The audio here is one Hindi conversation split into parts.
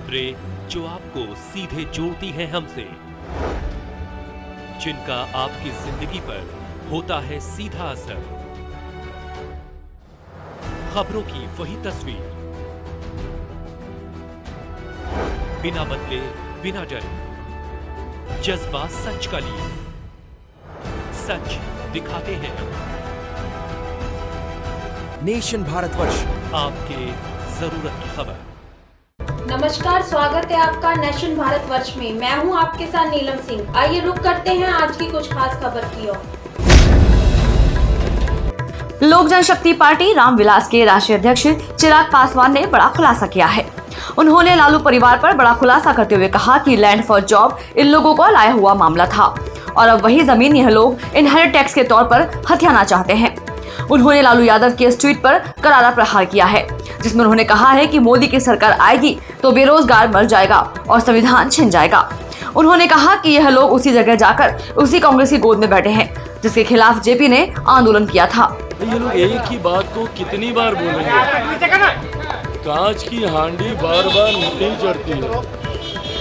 खबरें जो आपको सीधे जोड़ती हैं हमसे, जिनका आपकी जिंदगी पर होता है सीधा असर। खबरों की वही तस्वीर, बिना बदले बिना डरे, जज्बा सच का लिए, सच दिखाते हैं। नेशन भारतवर्ष, आपके जरूरत की खबर। नमस्कार, स्वागत है आपका नेशन भारतवर्ष में। मैं हूं आपके साथ नीलम सिंह। आइए रुक करते हैं आज की कुछ खास खबर की ओर। लोक जनशक्ति पार्टी रामविलास के राष्ट्रीय अध्यक्ष चिराग पासवान ने बड़ा खुलासा किया है। उन्होंने लालू परिवार पर बड़ा खुलासा करते हुए कहा कि लैंड फॉर जॉब इन लोगों को लाया हुआ मामला था और अब वही जमीन यह लोग इनहेरिट टैक्स के तौर पर हथियाना चाहते हैं। उन्होंने लालू यादव के इस ट्वीट पर करारा प्रहार किया है, जिसमें उन्होंने कहा है कि मोदी की सरकार आएगी तो बेरोजगार मर जाएगा और संविधान छिन जाएगा। उन्होंने कहा कि यह लोग उसी जगह जाकर उसी कांग्रेस की गोद में बैठे हैं जिसके खिलाफ जेपी ने आंदोलन किया था। ये लोग एक ही बात को कितनी बार बोलेंगे? कांच की हांडी बार बार नहीं चढ़ती है।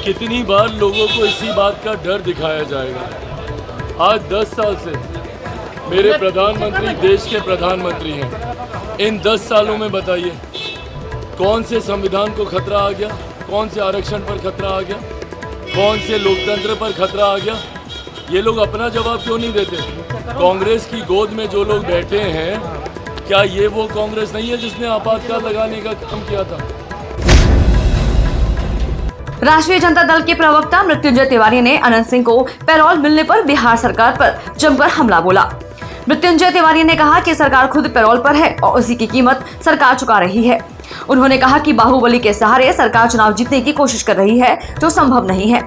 कितनी बार लोगों को इसी बात का डर दिखाया जाएगा? आज 10 साल से मेरे प्रधानमंत्री देश के प्रधानमंत्री हैं। इन 10 सालों में बताइए कौन से संविधान को खतरा आ गया, कौन से आरक्षण पर खतरा आ गया, कौन से लोकतंत्र पर खतरा आ गया? ये लोग अपना जवाब क्यों नहीं देते? कांग्रेस की गोद में जो लोग बैठे हैं, क्या ये वो कांग्रेस नहीं है जिसने आपातकाल लगाने का काम किया था? राष्ट्रीय जनता दल के प्रवक्ता मृत्युंजय तिवारी ने अनंत सिंह को पैरोल मिलने पर बिहार सरकार पर जमकर हमला बोला। मृत्युंजय तिवारी ने कहा कि सरकार खुद पैरोल पर है और उसी की कीमत सरकार चुका रही है। उन्होंने कहा कि बाहुबली के सहारे सरकार चुनाव जीतने की कोशिश कर रही है, जो संभव नहीं है।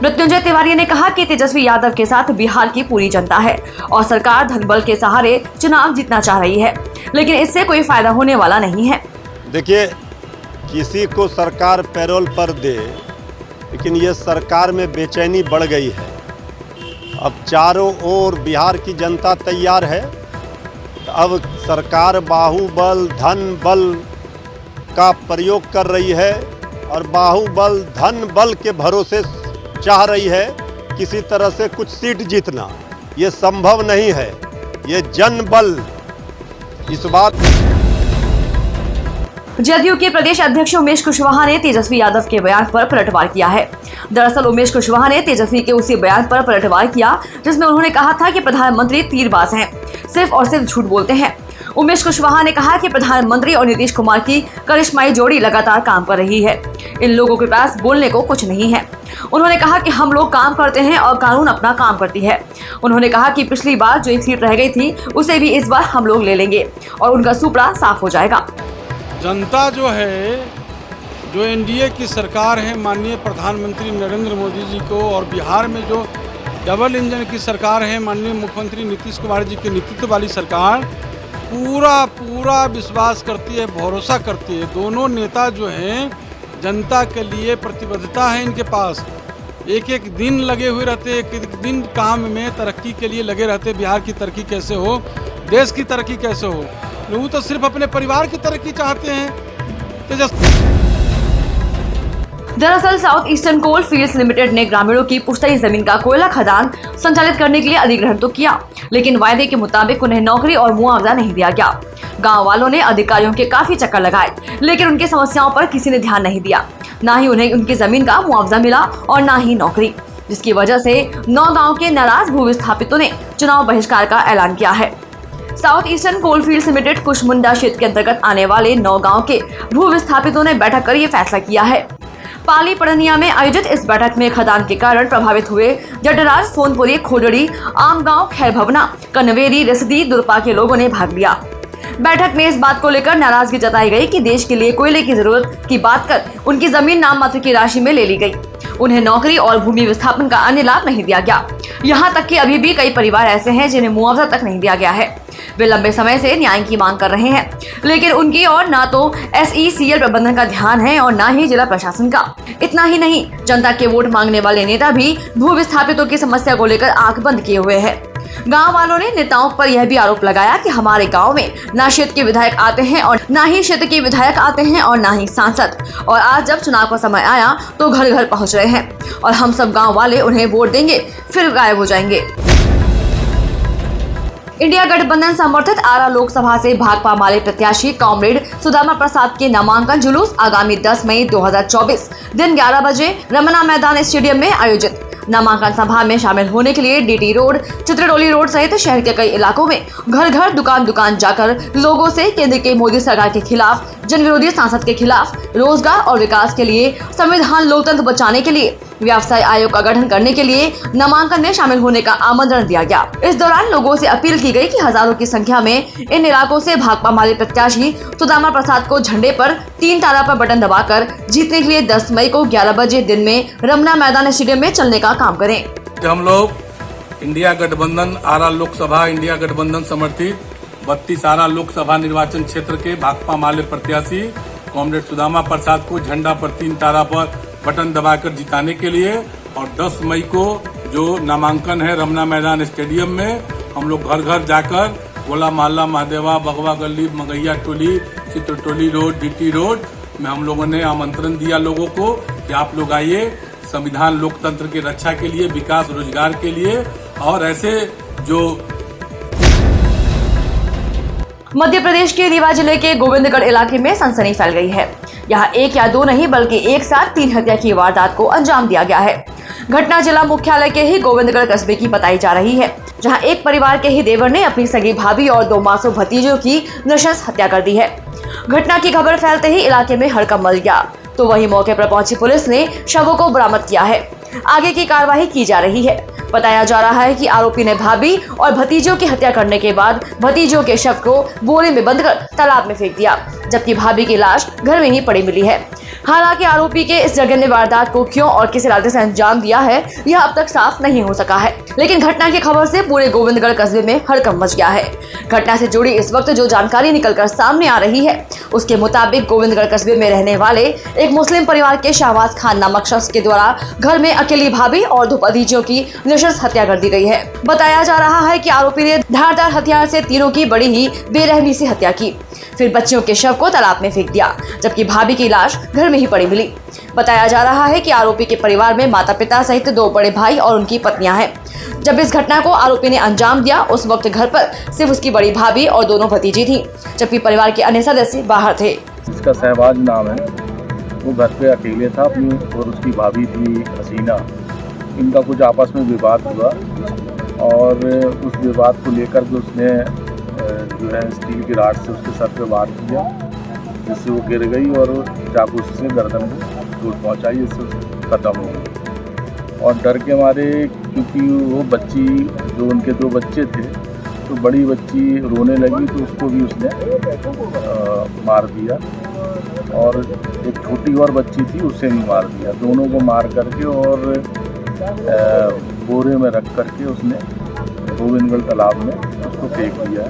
मृत्युंजय तिवारी ने कहा कि तेजस्वी यादव के साथ बिहार की पूरी जनता है और सरकार धनबल के सहारे चुनाव जीतना चाह रही है, लेकिन इससे कोई फायदा होने वाला नहीं है। देखिए, किसी को सरकार पैरोल पर दे, लेकिन ये सरकार में बेचैनी बढ़ गई है। अब चारों ओर बिहार की जनता तैयार है। अब सरकार बाहुबल धन बल का प्रयोग कर रही है और बाहुबल धन बल के भरोसे चाह रही है किसी तरह से कुछ सीट जीतना। ये संभव नहीं है, ये जन बल। इस बात जदयू के प्रदेश अध्यक्ष उमेश कुशवाहा ने तेजस्वी यादव के बयान पर पलटवार किया है। दरअसल उमेश कुशवाहा ने तेजस्वी के उसी बयान पर पलटवार किया जिसमें उन्होंने कहा था कि प्रधानमंत्री तीरबाज हैं, सिर्फ और सिर्फ झूठ बोलते हैं। उमेश कुशवाहा ने कहा कि प्रधानमंत्री और नीतीश कुमार की करिश्माई जोड़ी लगातार काम कर रही है। इन लोगों के पास बोलने को कुछ नहीं है। उन्होंने कहा कि हम लोग काम करते हैं और कानून अपना काम करती है। उन्होंने कहा कि पिछली बार जो एक सीट रह गई थी उसे भी इस बार हम लोग ले लेंगे और उनका सुपड़ा साफ हो जाएगा। जनता जो है, जो एनडीए की सरकार है माननीय प्रधानमंत्री नरेंद्र मोदी जी को, और बिहार में जो डबल इंजन की सरकार है माननीय मुख्यमंत्री नीतीश कुमार जी के नेतृत्व वाली सरकार, पूरा विश्वास करती है, भरोसा करती है। दोनों नेता जो हैं, जनता के लिए प्रतिबद्धता है इनके पास। एक एक दिन लगे हुए रहते, एक एक दिन काम में तरक्की के लिए लगे रहते। बिहार की तरक्की कैसे हो, देश की तरक्की कैसे हो। लोग तो सिर्फ अपने परिवार की तरक्की चाहते हैं। दरअसल साउथ ईस्टर्न कोल फील्ड्स लिमिटेड ने ग्रामीणों की पुश्तैनी जमीन का कोयला खदान संचालित करने के लिए अधिग्रहण तो किया, लेकिन वायदे के मुताबिक उन्हें नौकरी और मुआवजा नहीं दिया गया। गांव वालों ने अधिकारियों के काफी चक्कर लगाए, लेकिन उनकी समस्याओं पर किसी ने ध्यान नहीं दिया। न ही उन्हें उनकी जमीन का मुआवजा मिला और न ही नौकरी, जिसकी वजह से 9 गाँव के नाराज भू विस्थापितों ने चुनाव बहिष्कार का ऐलान किया है। साउथ ईस्टर्न कोलफील्ड्स लिमिटेड कुशमुंडा क्षेत्र के अंतर्गत आने वाले 9 गांव के भू विस्थापितों ने बैठक कर ये फैसला किया है। पाली पड़निया में आयोजित इस बैठक में खदान के कारण प्रभावित हुए जटराज, सोनपुरी, खोडड़ी, आमगांव, खैर भवना, कनवेरी, रिसदी, दुर्पा के लोगों ने भाग लिया। बैठक में इस बात को लेकर नाराजगी जताई गई कि देश के लिए कोयले की जरूरत की बात कर उनकी जमीन नाम मात्र की राशि में ले ली गई। उन्हें नौकरी और भूमि विस्थापन का अन्य लाभ नहीं दिया गया। यहाँ तक कि अभी भी कई परिवार ऐसे हैं जिन्हें मुआवजा तक नहीं दिया गया है। वे लंबे समय से न्याय की मांग कर रहे हैं, लेकिन उनकी और ना तो SECL प्रबंधन का ध्यान है और ना ही जिला प्रशासन का। इतना ही नहीं, जनता के वोट मांगने वाले नेता भी भू विस्थापितों की समस्या को लेकर आंख बंद किए हुए हैं। गांव वालों ने नेताओं पर यह भी आरोप लगाया कि हमारे गांव में ना क्षेत्र के विधायक आते हैं और ना ही क्षेत्र के विधायक आते हैं और ना ही सांसद, और आज जब चुनाव का समय आया तो घर घर पहुंच रहे हैं और हम सब गांव वाले उन्हें वोट देंगे फिर गायब हो जाएंगे। इंडिया गठबंधन समर्थित आरा लोकसभा से भाकपा माले प्रत्याशी कॉमरेड सुदामा प्रसाद के नामांकन जुलूस आगामी 10 मई 2024 दिन 11 बजे रमना मैदान स्टेडियम में आयोजित। नामांकन सभा में शामिल होने के लिए डीटी रोड, चित्रडोली रोड सहित शहर के कई इलाकों में घर घर दुकान दुकान जाकर लोगों से केंद्र के मोदी सरकार के खिलाफ, जन विरोधी सांसद के खिलाफ, रोजगार और विकास के लिए, संविधान लोकतंत्र बचाने के लिए, व्यवसाय आयोग का गठन करने के लिए नामांकन में शामिल होने का आमंत्रण दिया गया। इस दौरान लोगों से अपील की गई कि हजारों की संख्या में इन इलाकों से भाकपा माले प्रत्याशी सुदामा प्रसाद को झंडे पर 3 तारा पर बटन दबाकर जीतने के लिए 10 मई को 11 बजे दिन में रमना मैदान स्टेडियम में चलने का काम करें। हम लोग इंडिया गठबंधन आरा लोकसभा, इंडिया गठबंधन समर्थित 32 आरा लोकसभा निर्वाचन क्षेत्र के भाकपा माले प्रत्याशी कॉमरेड सुदामा प्रसाद को झंडा पर 3 तारा पर बटन दबाकर जिताने के लिए और 10 मई को जो नामांकन है रमना मैदान स्टेडियम में हम लोग घर घर जाकर गोला मोहल्ला, महादेवा, बगवा गली, मगैया टोली, चित्रटोली रोड, डीटी रोड में हम लोगों ने आमंत्रण दिया लोगों को कि आप लोग आइए, संविधान लोकतंत्र की रक्षा के लिए, विकास रोजगार के लिए। और ऐसे जो मध्य प्रदेश के रीवा जिले के गोविंदगढ़ इलाके में सनसनी फैल गई है। यहाँ 1 या 2 नहीं बल्कि एक साथ 3 हत्या की वारदात को अंजाम दिया गया है। घटना जिला मुख्यालय के ही गोविंदगढ़ कस्बे की बताई जा रही है, जहाँ एक परिवार के ही देवर ने अपनी सगी भाभी और 2 मासूम भतीजों की नृशंस हत्या कर दी है। घटना की खबर फैलते ही इलाके में हड़कंप मच गया, तो वही मौके पर पहुंची पुलिस ने शवों को बरामद किया है। आगे की कार्रवाई की जा रही है। बताया जा रहा है कि आरोपी ने भाभी और भतीजों की हत्या करने के बाद भतीजों के शव को बोरे में बंदकर तालाब में फेंक दिया, जबकि भाभी की लाश घर में ही पड़ी मिली है। हालांकि आरोपी के इस जघन्य वारदात को क्यों और किस इरादे से अंजाम दिया है यह अब तक साफ नहीं हो सका है, लेकिन घटना की खबर से पूरे गोविंदगढ़ कस्बे में हड़कंप मच गया है। घटना से जुड़ी इस वक्त जो जानकारी निकलकर सामने आ रही है उसके मुताबिक गोविंदगढ़ कस्बे में रहने वाले एक मुस्लिम परिवार के शाहबाज खान नामक शख्स के द्वारा घर में अकेली भाभी और 2 भतीजों की नृशंस हत्या कर दी गई है। बताया जा रहा है कि आरोपी ने धारदार हथियार से तीनों की बड़ी ही बेरहमी से हत्या की, फिर बच्चियों के शव को तालाब में फेंक दिया, जबकि भाभी की लाश घर में ही पड़ी मिली। बताया जा रहा है कि आरोपी के परिवार में माता पिता सहित 2 बड़े भाई और उनकी पत्नियां हैं। जब इस घटना को आरोपी ने अंजाम दिया उस वक्त घर पर सिर्फ उसकी बड़ी भाभी और 2 भतीजी थी, जबकि परिवार के अन्य सदस्य बाहर थे। इसका शहबाज नाम है, वो घर पे अकेले था अपनी, और उसकी भाभी थी हसीना। इनका कुछ आपस में विवाद हुआ और उस विवाद को लेकर के उसने जो है स्टील की राड से उसके सर पे वार किया, जिससे वो गिर गई और चाकू से गर्दन में चोट पहुंचाई, जिससे खत्म हो गई। और डर के मारे, क्योंकि वो बच्ची जो उनके 2 बच्चे थे, तो बड़ी बच्ची रोने लगी तो उसको भी उसने मार दिया, और एक छोटी और बच्ची थी उसे भी मार दिया। दोनों को मार करके और बोरे में रख करके उसने गोविंदगढ़ तालाब में उसको फेंक दिया।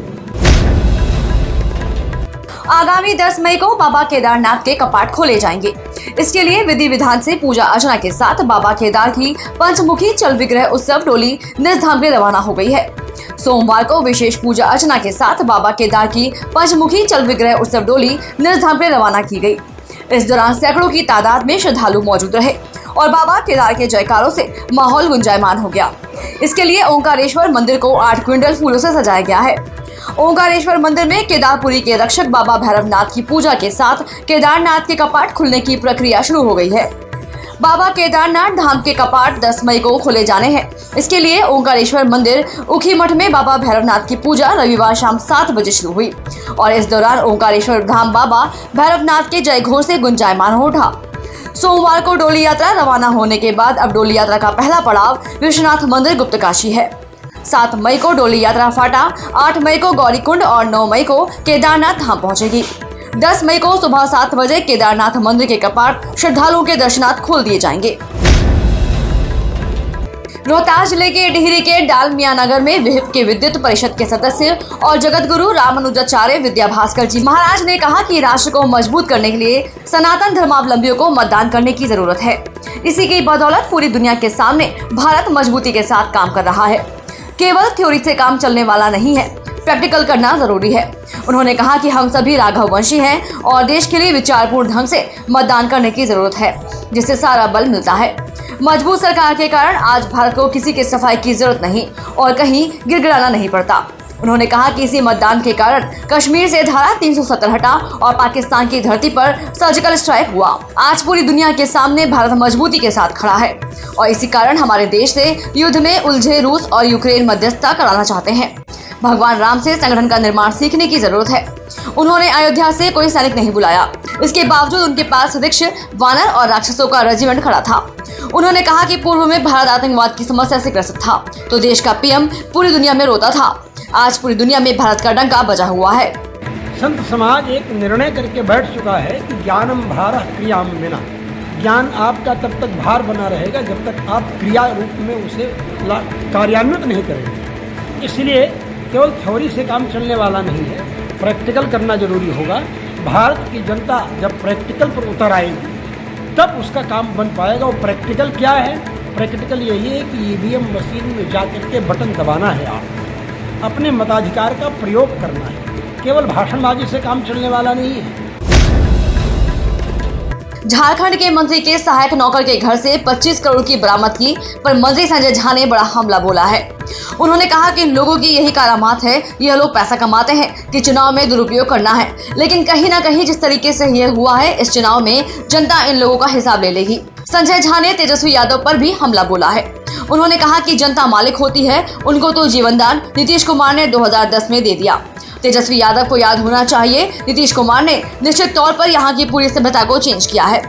आगामी 10 मई को बाबा केदारनाथ के कपाट खोले जाएंगे। इसके लिए विधि विधान से पूजा अर्चना के साथ बाबा केदार की पंचमुखी चल विग्रह उत्सव डोली निज धाम में रवाना हो गई है। सोमवार को विशेष पूजा अर्चना के साथ बाबा केदार की पंचमुखी चल विग्रह उत्सव डोली निज धाम में रवाना की गई। इस दौरान सैकड़ों की तादाद में श्रद्धालु मौजूद रहे और बाबा केदार के जयकारों से माहौल गुंजायमान हो गया। इसके लिए ओंकारेश्वर मंदिर को 8 क्विंटल फूलों से सजाया गया है। ओंकारेश्वर मंदिर में केदारपुरी के रक्षक बाबा भैरवनाथ की पूजा के साथ केदारनाथ के कपाट खुलने की प्रक्रिया शुरू हो गई है। बाबा केदारनाथ धाम के कपाट 10 मई को खोले जाने हैं। इसके लिए ओंकारेश्वर मंदिर उखी मठ में बाबा भैरवनाथ की पूजा रविवार शाम 7 बजे शुरू हुई और इस दौरान ओंकारेश्वर धाम बाबा भैरवनाथ के जय घोष से गुंजायमान हो उठा। सोमवार को डोली यात्रा रवाना होने के बाद अब डोली यात्रा का पहला पड़ाव विश्वनाथ मंदिर गुप्तकाशी है। 7 मई को डोली यात्रा फाटा, 8 मई को गौरीकुंड और 9 मई को केदारनाथ धाम पहुंचेगी। 10 मई को सुबह 7 बजे केदारनाथ मंदिर के कपाट श्रद्धालुओं के दर्शनार्थ खोल दिए जाएंगे। रोहतास जिले के टिहरी के डालमिया नगर में विहिप के विद्युत परिषद के सदस्य और जगत गुरु रामानुजाचार्य विद्या भास्कर जी महाराज ने कहा कि राष्ट्र को मजबूत करने के लिए सनातन धर्मावलंबियों को मतदान करने की जरूरत है। इसी की बदौलत पूरी दुनिया के सामने भारत मजबूती के साथ काम कर रहा है, केवल थ्योरी से काम चलने वाला नहीं है, प्रैक्टिकल करना जरूरी है। उन्होंने कहा कि हम सभी राघववंशी हैं और देश के लिए विचारपूर्ण ढंग से मतदान करने की जरूरत है, जिससे सारा बल मिलता है। मजबूत सरकार के कारण आज भारत को किसी की सफाई की जरूरत नहीं और कहीं गिड़गिड़ाना नहीं पड़ता। उन्होंने कहा कि इसी मतदान के कारण कश्मीर से धारा 370 हटा और पाकिस्तान की धरती पर सर्जिकल स्ट्राइक हुआ। आज पूरी दुनिया के सामने भारत मजबूती के साथ खड़ा है और इसी कारण हमारे देश से युद्ध में उलझे रूस और यूक्रेन मध्यस्थता कराना चाहते हैं। भगवान राम से संगठन का निर्माण सीखने की जरूरत है। उन्होंने अयोध्या से कोई सैनिक नहीं बुलाया, इसके बावजूद उनके पास रिक्ष, वानर और राक्षसों का रेजिमेंट खड़ा था। उन्होंने कहा कि पूर्व में भारत आतंकवाद की समस्या से ग्रसित था तो देश का पीएम पूरी दुनिया में रोता था। आज पूरी दुनिया में भारत का डंका बजा हुआ है। संत समाज एक निर्णय करके बैठ चुका है कि ज्ञानम भारः क्रियाम विना। ज्ञान आपका तब तक भार बना रहेगा जब तक आप क्रिया रूप में उसे कार्यान्वित नहीं करेंगे। इसलिए केवल थ्योरी से काम चलने वाला नहीं है, प्रैक्टिकल करना जरूरी होगा। भारत की जनता जब प्रैक्टिकल पर उतर आएगी तब उसका काम बन पाएगा। और प्रैक्टिकल क्या है? प्रैक्टिकल यही है कि ईवीएम मशीन में जाकर के बटन दबाना है, आप अपने मताधिकार का प्रयोग करना है। केवल भाषणबाजी से काम चलने वाला नहीं है। झारखंड के मंत्री के सहायक नौकर के घर से 25 करोड़ की बरामदगी पर मंत्री संजय झा ने बड़ा हमला बोला है। उन्होंने कहा कि लोगों की यही करामात है, यह लोग पैसा कमाते हैं कि चुनाव में दुरुपयोग करना है, लेकिन कहीं ना कहीं जिस तरीके से यह हुआ है इस चुनाव में जनता इन लोगों का हिसाब ले लेगी। संजय झा ने तेजस्वी यादव पर भी हमला बोला है। उन्होंने कहा कि जनता मालिक होती है, उनको तो जीवनदान नीतीश कुमार ने 2010 में दे दिया। तेजस्वी यादव को याद होना चाहिए, नीतीश कुमार ने निश्चित तौर पर यहाँ की पूरी सभ्यता को चेंज किया है,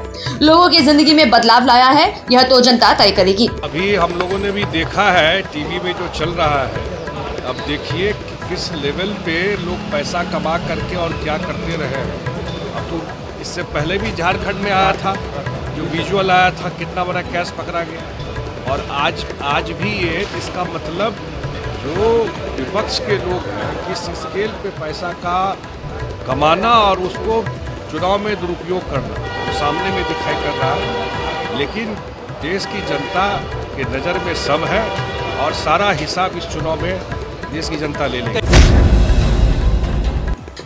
लोगों की जिंदगी में बदलाव लाया है, यह तो जनता तय करेगी। अभी हम लोगों ने भी देखा है टीवी में जो चल रहा है, अब देखिए किस लेवल पे लोग पैसा कमा करके और क्या करते रहे हैं। अब तो इससे पहले भी झारखंड में आया था, जो विजुअल आया था, कितना बड़ा कैश पकड़ा गया। और आज भी ये, इसका मतलब जो विपक्ष के लोग हैं किस स्केल पे पैसा का कमाना और उसको चुनाव में दुरुपयोग करना तो सामने में दिखाई कर रहा है। लेकिन देश की जनता के नज़र में सब है और सारा हिसाब इस चुनाव में देश की जनता ले लेगी।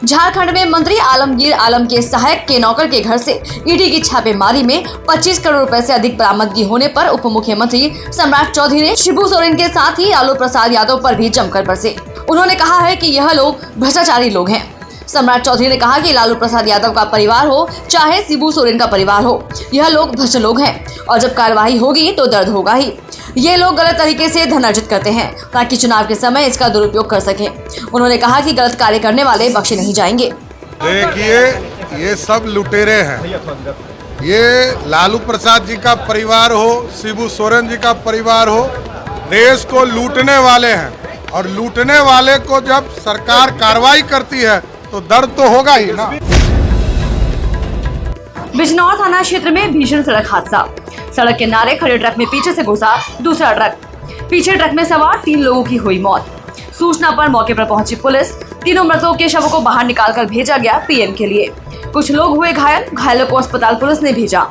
झारखंड में मंत्री आलमगीर आलम के सहायक के नौकर के घर से ईडी की छापेमारी में 25 करोड़ रुपए से अधिक बरामदगी होने पर उप मुख्यमंत्री सम्राट चौधरी ने शिबू सोरेन के साथ ही लालू प्रसाद यादव पर भी जमकर बरसे। उन्होंने कहा है कि यह लोग भ्रष्टाचारी लोग हैं। सम्राट चौधरी ने कहा कि लालू प्रसाद यादव का परिवार हो चाहे शिबू सोरेन का परिवार हो, यह लोग भ्रष्ट लोग हैं और जब कार्रवाई होगी तो दर्द होगा ही। ये लोग गलत तरीके से धन अर्जित करते हैं ताकि चुनाव के समय इसका दुरुपयोग कर सकें। उन्होंने कहा कि गलत कार्य करने वाले बख्शे नहीं जाएंगे। देखिए, ये सब लुटेरे हैं। ये लालू प्रसाद जी का परिवार हो, शिबू सोरेन जी का परिवार हो, देश को लूटने वाले हैं और लूटने वाले को जब सरकार कार्रवाई करती है तो दर्द तो होगा ही ना। बिजनौर थाना क्षेत्र में भीषण सड़क हादसा। सड़क किनारे खड़े ट्रक में पीछे से घुसा दूसरा ट्रक, पीछे ट्रक में सवार 3 लोगों की हुई मौत। सूचना पर मौके पर पहुंची पुलिस, तीनों मृतकों के शवों को बाहर निकालकर भेजा गया पीएम के लिए। कुछ लोग हुए घायल, घायलों को अस्पताल पुलिस ने भेजा।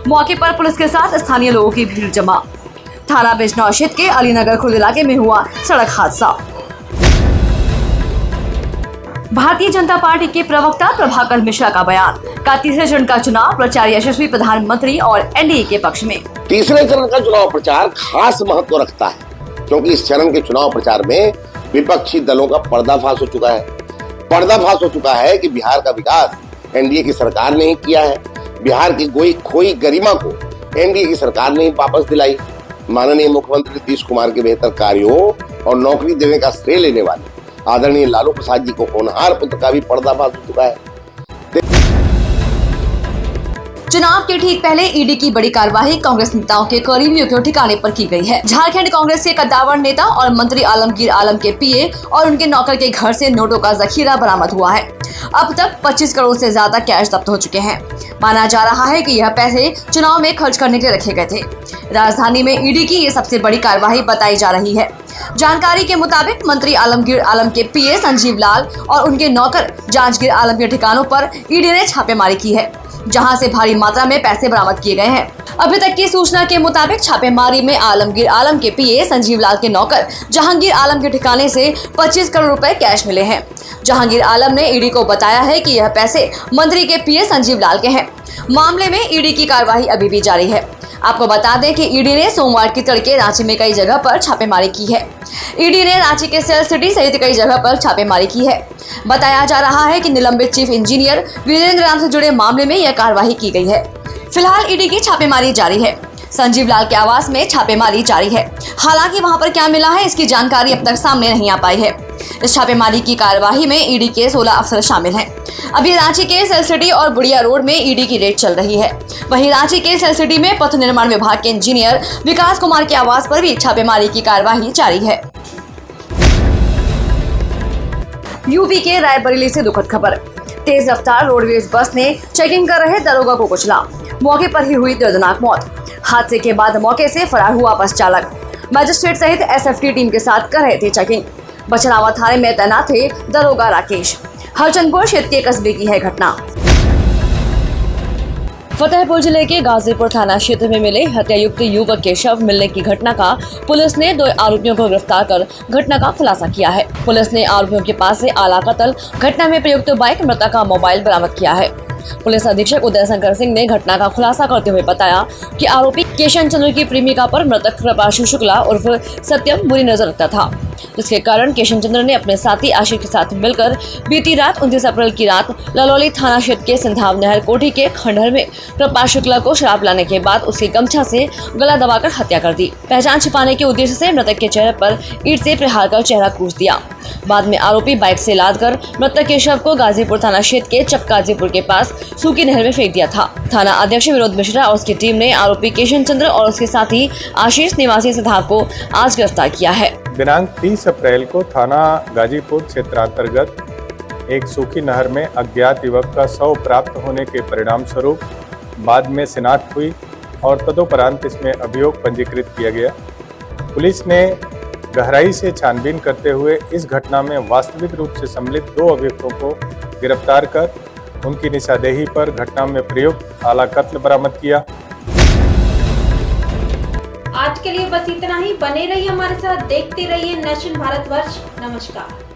मौके पर पुलिस के साथ स्थानीय लोगों की भीड़ जमा। थाना बिजनौर क्षेत्र के अलीनगर खुर्द इलाके में हुआ सड़क हादसा। भारतीय जनता पार्टी के प्रवक्ता प्रभाकर मिश्रा का बयान, का तीसरे चरण का चुनाव प्रचार यशस्वी प्रधानमंत्री और एनडीए के पक्ष में। तीसरे चरण का चुनाव प्रचार खास महत्व रखता है क्योंकि इस चरण के चुनाव प्रचार में विपक्षी दलों का पर्दाफाश हो चुका है। पर्दाफाश हो चुका है कि बिहार का विकास एनडीए की सरकार ने ही किया है। बिहार की खोई गरिमा को एनडीए की सरकार ने ही वापस दिलाई। माननीय मुख्यमंत्री नीतीश कुमार के बेहतर कार्यों और नौकरी देने का श्रेय लेने वाले आदरणीय लालू प्रसाद जी को होनहार पुत्र का भी पर्दाफाश हो चुका है। चुनाव के ठीक पहले ईडी की बड़ी कार्रवाई कांग्रेस नेताओं के करीबियों के ठिकाने पर की गई है। झारखंड कांग्रेस के कद्दावर नेता और मंत्री आलमगीर आलम के पीए और उनके नौकर के घर से नोटों का जखीरा बरामद हुआ है। अब तक 25 करोड़ से ज्यादा कैश जब्त हो चुके हैं। माना जा रहा है कि यह पैसे चुनाव में खर्च करने के लिए रखे गए थे। राजधानी में ईडी की ये सबसे बड़ी कार्रवाई बताई जा रही है। जानकारी के मुताबिक मंत्री आलमगीर आलम के पीए संजीव लाल और उनके नौकर जांजगीर आलम के ठिकानों पर ईडी ने छापेमारी की है। जहां से भारी मात्रा में पैसे बरामद किए गए हैं। अभी तक की सूचना के मुताबिक छापेमारी में आलमगीर आलम के पीए संजीव लाल के नौकर जहांगीर आलम के ठिकाने से 25 करोड़ रुपए कैश मिले हैं। जहांगीर आलम ने ईडी को बताया है कि यह पैसे मंत्री के पीए संजीव लाल के हैं। मामले में ईडी की कार्यवाही अभी भी जारी है। आपको बता दें कि ईडी ने सोमवार की तड़के रांची में कई जगह पर छापेमारी की है। ईडी ने रांची के सेल सिटी सहित कई जगह पर छापेमारी की है। बताया जा रहा है कि निलंबित चीफ इंजीनियर वीरेंद्र राम से जुड़े मामले में यह कार्रवाई की गई है। फिलहाल ईडी की छापेमारी जारी है। संजीव लाल के आवास में छापेमारी जारी है। हालांकि वहां पर क्या मिला है इसकी जानकारी अब तक सामने नहीं आ पाई है। इस छापेमारी की कार्यवाही में ईडी के 16 अफसर शामिल हैं। अभी रांची के सेल सिटी और बुढ़िया रोड में ईडी की रेड चल रही है। वहीं रांची के सेल सिटी में पथ निर्माण विभाग के इंजीनियर विकास कुमार के आवास पर भी छापेमारी की कार्यवाही जारी है। यूपी के रायबरेली से दुखद खबर। तेज रफ्तार रोडवेज बस ने चेकिंग कर रहे दरोगा को कुचला। मौके पर ही हुई दर्दनाक मौत। हादसे के बाद मौके से फरार हुआ बस चालक। मजिस्ट्रेट सहित एसएफटी टीम के साथ कर रहे थे चेकिंग। बछड़ावा थाने में तैनात थे दरोगा राकेश। हरचंदपुर क्षेत्र के कस्बे की है घटना। फतेहपुर जिले के गाजीपुर थाना क्षेत्र में मिले हत्यायुक्त युवक के शव मिलने की घटना का पुलिस ने 2 आरोपियों को गिरफ्तार कर घटना का खुलासा किया है। पुलिस ने आरोपियों के पास से आला कत्ल, घटना में प्रयुक्त बाइक, मृतक का मोबाइल बरामद किया है। पुलिस अधीक्षक उदय शंकर सिंह ने घटना का खुलासा करते हुए बताया कि आरोपी केशन चंद्र की प्रेमिका पर मृतक प्रभाषु शुक्ला उर्फ सत्यम बुरी नजर रखता था, जिसके कारण केशन चंद्र ने अपने साथी आशिक के साथ मिलकर बीती रात 29 अप्रैल की रात ललौली थाना क्षेत्र के सिंधाव नहर कोठी के खंडहर में प्रभाष शुक्ला को शराब लाने के बाद उसके गमछा से गला दबाकर हत्या कर दी। पहचान छिपाने के उद्देश्य से मृतक के चेहरे पर ईंट से प्रहार कर चेहरा कूच दिया। बाद में आरोपी बाइक से लादकर मृतक के शव को गाजीपुर थाना क्षेत्र के चक गाजीपुर के पास सूखी नहर में फेंक दिया था। थाना अध्यक्ष विनोद मिश्रा और उसकी टीम ने आरोपी केशन चंद्र और उसके साथी आशीष निवासी सिंधाव को आज गिरफ्तार किया है। दिनांक 30 अप्रैल को थाना गाजीपुर क्षेत्रांतर्गत एक सूखी नहर में अज्ञात युवक का शव प्राप्त होने के परिणाम स्वरूप बाद में शिनाख्त हुई और तदोपरांत इसमें अभियोग पंजीकृत किया गया। पुलिस ने गहराई से छानबीन करते हुए इस घटना में वास्तविक रूप से सम्मिलित 2 अभियुक्तों को गिरफ्तार कर उनकी निशानदेही पर घटना में प्रयुक्त आला कत्ल बरामद किया। आज के लिए बस इतना ही। बने रहिए हमारे साथ, देखते रहिए नेशन भारतवर्ष। नमस्कार।